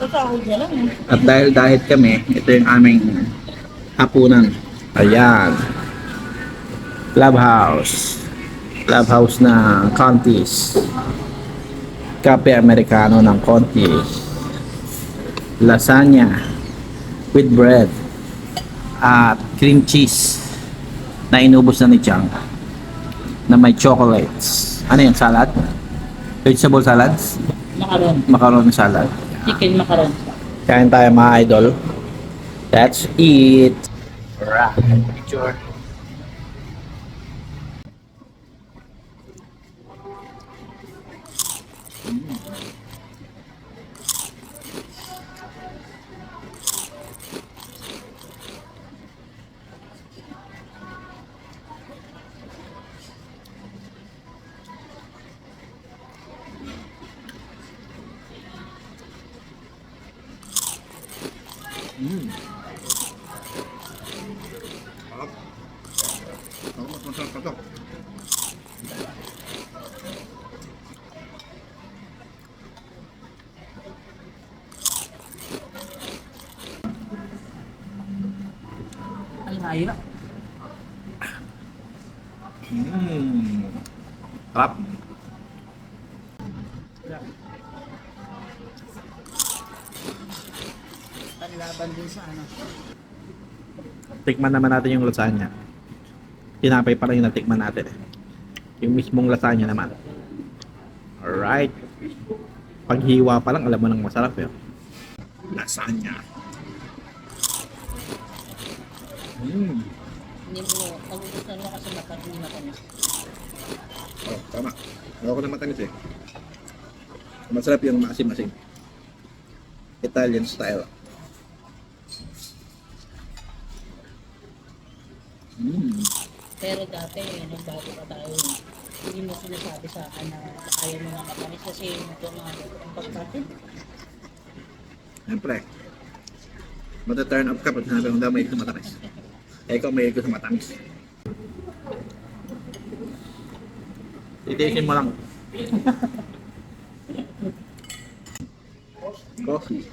Sasahod na lang eh. At dahil diet kami, ito yung aming hapunan. Ayan. Clubhouse. Clubhouse na Contis. Kape Americano ng konti. Lasagna with bread. At cream cheese na inubos na ni Chang. Na may chocolates. Ano yung salad? Vegetable salads? Macaron. Macaron salad. Chicken macaron. Kain tayo mga idol. That's it. Alright. Picture. Masarap pa to. Ay, hayop. Sarap. Panlaban din sa ano. Tikman naman natin yung lasagna. Tinapay pa lang yung natikman natin eh. Yung mismong lasagna naman. Alright. Paghiwa pa lang, alam mo nang masarap eh. Lasagna. Hindi mo, pag-ubusan mo kasi matagal na kami. Oh, tama. Ayaw ko na matamis eh. Masarap yung maasim-asim. Italian style. Pero dati, nung bago pa tayo, hindi mo sinasabi sa akin na ayaw mo na matamis kasi ito mga ang pagkatin. Siyempre. Mata-turn off ka pag sinabi mo daw may gusto matamis. Eh, ikaw may gusto matamis. Titiisin mo lang. Coffee.